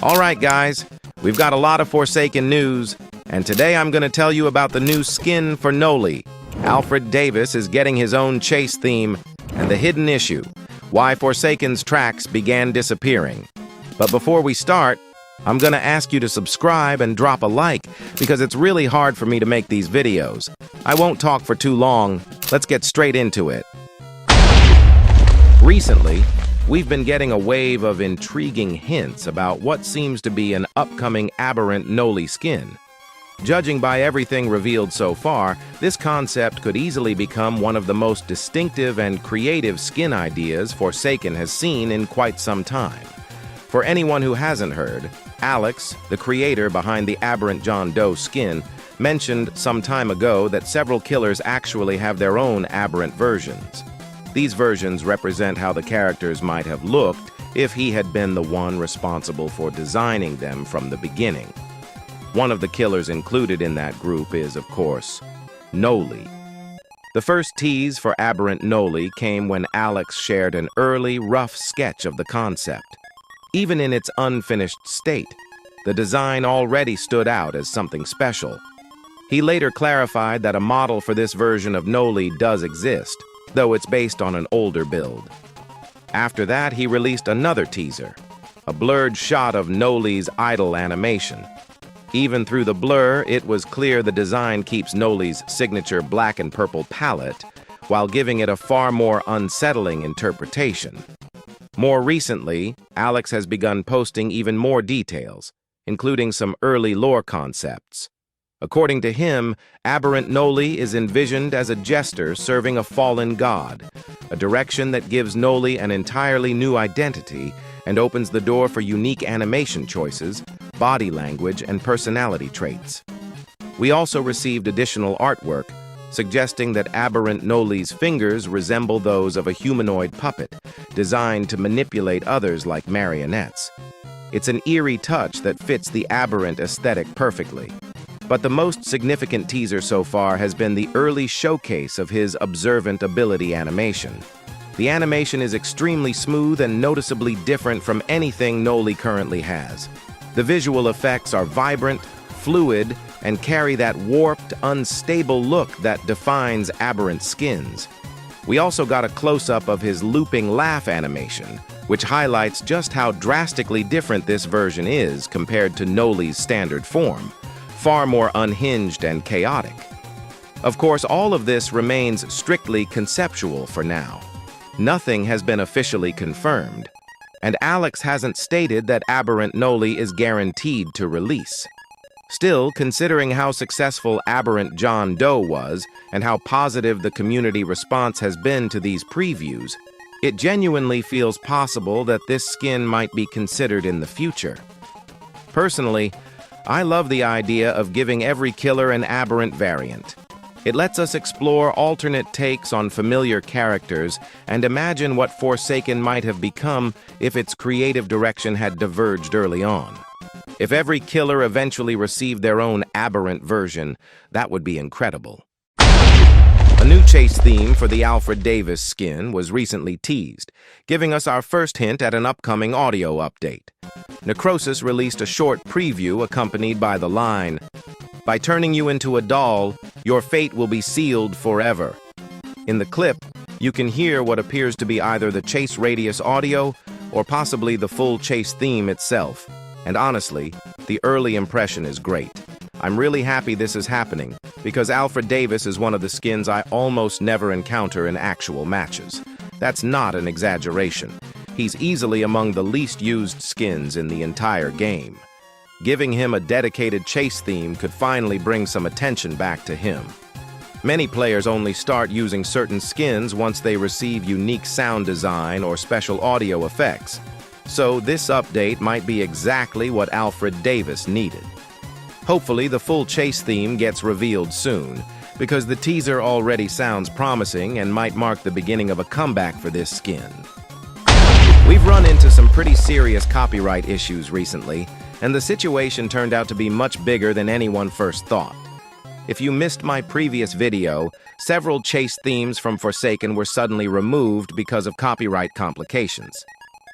Alright guys, we've got a lot of Forsaken news, and today I'm going to tell you about the new skin for Noli. Alfred Davis is getting his own chase theme, and the hidden issue, why Forsaken's tracks began disappearing. But before we start, I'm going to ask you to subscribe and drop a like, because it's really hard for me to make these videos. I won't talk for too long, let's get straight into it. Recently, we've been getting a wave of intriguing hints about what seems to be an upcoming Aberrant Noli skin. Judging by everything revealed so far, this concept could easily become one of the most distinctive and creative skin ideas Forsaken has seen in quite some time. For anyone who hasn't heard, Alex, the creator behind the Aberrant John Doe skin, mentioned some time ago that several killers actually have their own aberrant versions. These versions represent how the characters might have looked if he had been the one responsible for designing them from the beginning. One of the killers included in that group is, of course, Noli. The first tease for Aberrant Noli came when Alex shared an early, rough sketch of the concept. Even in its unfinished state, the design already stood out as something special. He later clarified that a model for this version of Noli does exist, though it's based on an older build. After that, he released another teaser, a blurred shot of Noli's idle animation. Even through the blur, it was clear the design keeps Noli's signature black and purple palette, while giving it a far more unsettling interpretation. More recently, Alex has begun posting even more details, including some early lore concepts. According to him, Aberrant Noli is envisioned as a jester serving a fallen god, a direction that gives Noli an entirely new identity and opens the door for unique animation choices, body language, and personality traits. We also received additional artwork, suggesting that Aberrant Noli's fingers resemble those of a humanoid puppet, designed to manipulate others like marionettes. It's an eerie touch that fits the aberrant aesthetic perfectly. But the most significant teaser so far has been the early showcase of his observant ability animation. The animation is extremely smooth and noticeably different from anything Noli currently has. The visual effects are vibrant, fluid, and carry that warped, unstable look that defines aberrant skins. We also got a close-up of his looping laugh animation, which highlights just how drastically different this version is compared to Noli's standard form. Far more unhinged and chaotic. Of course, all of this remains strictly conceptual for now. Nothing has been officially confirmed, and Alex hasn't stated that Aberrant Noli is guaranteed to release. Still, considering how successful Aberrant John Doe was and how positive the community response has been to these previews, it genuinely feels possible that this skin might be considered in the future. Personally, I love the idea of giving every killer an aberrant variant. It lets us explore alternate takes on familiar characters and imagine what Forsaken might have become if its creative direction had diverged early on. If every killer eventually received their own aberrant version, that would be incredible. A new chase theme for the Alfred Davis skin was recently teased, giving us our first hint at an upcoming audio update. Necrosis released a short preview accompanied by the line, "By turning you into a doll, your fate will be sealed forever." In the clip, you can hear what appears to be either the chase radius audio or possibly the full chase theme itself. And honestly, the early impression is great. I'm really happy this is happening, because Alfred Davis is one of the skins I almost never encounter in actual matches. That's not an exaggeration. He's easily among the least used skins in the entire game. Giving him a dedicated chase theme could finally bring some attention back to him. Many players only start using certain skins once they receive unique sound design or special audio effects. So this update might be exactly what Alfred Davis needed. Hopefully the full chase theme gets revealed soon, because the teaser already sounds promising and might mark the beginning of a comeback for this skin. We've run into some pretty serious copyright issues recently, and the situation turned out to be much bigger than anyone first thought. If you missed my previous video, several chase themes from Forsaken were suddenly removed because of copyright complications.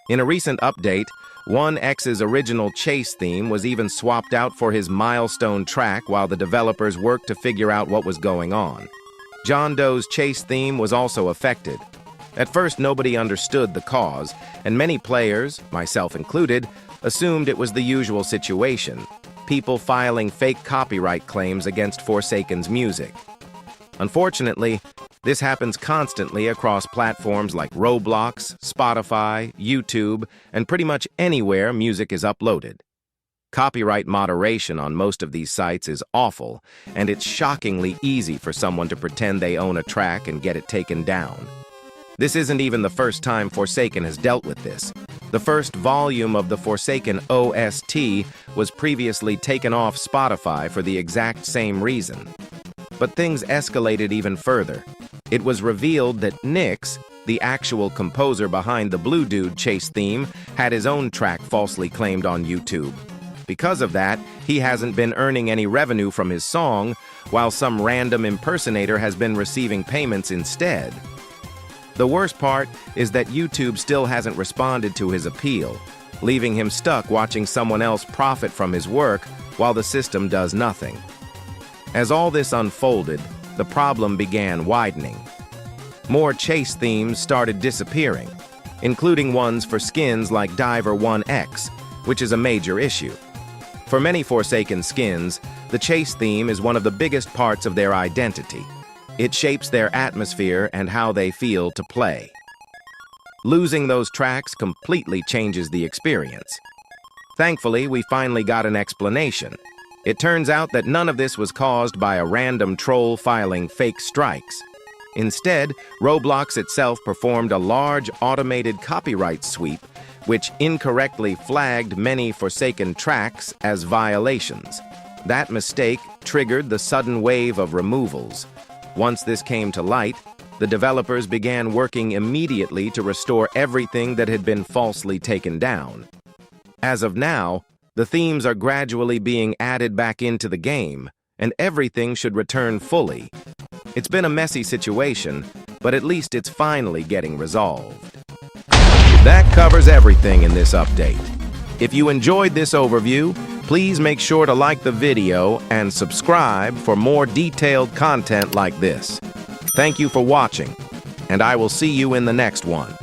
In a recent update, 1X's original chase theme was even swapped out for his milestone track while the developers worked to figure out what was going on. John Doe's chase theme was also affected. At first, nobody understood the cause, and many players, myself included, assumed it was the usual situation, people filing fake copyright claims against Forsaken's music. Unfortunately, this happens constantly across platforms like Roblox, Spotify, YouTube, and pretty much anywhere music is uploaded. Copyright moderation on most of these sites is awful, and it's shockingly easy for someone to pretend they own a track and get it taken down. This isn't even the first time Forsaken has dealt with this. The first volume of the Forsaken OST was previously taken off Spotify for the exact same reason. But things escalated even further. It was revealed that Nyx, the actual composer behind the Blue Dude chase theme, had his own track falsely claimed on YouTube. Because of that, he hasn't been earning any revenue from his song, while some random impersonator has been receiving payments instead. The worst part is that YouTube still hasn't responded to his appeal, leaving him stuck watching someone else profit from his work while the system does nothing. As all this unfolded, the problem began widening. More chase themes started disappearing, including ones for skins like Diver 1X, which is a major issue. For many Forsaken skins, the chase theme is one of the biggest parts of their identity. It shapes their atmosphere and how they feel to play. Losing those tracks completely changes the experience. Thankfully, we finally got an explanation. It turns out that none of this was caused by a random troll filing fake strikes. Instead, Roblox itself performed a large automated copyright sweep, which incorrectly flagged many Forsaken tracks as violations. That mistake triggered the sudden wave of removals. Once this came to light, the developers began working immediately to restore everything that had been falsely taken down. As of now, the themes are gradually being added back into the game, and everything should return fully. It's been a messy situation, but at least it's finally getting resolved. That covers everything in this update. If you enjoyed this overview, please make sure to like the video and subscribe for more detailed content like this. Thank you for watching, and I will see you in the next one.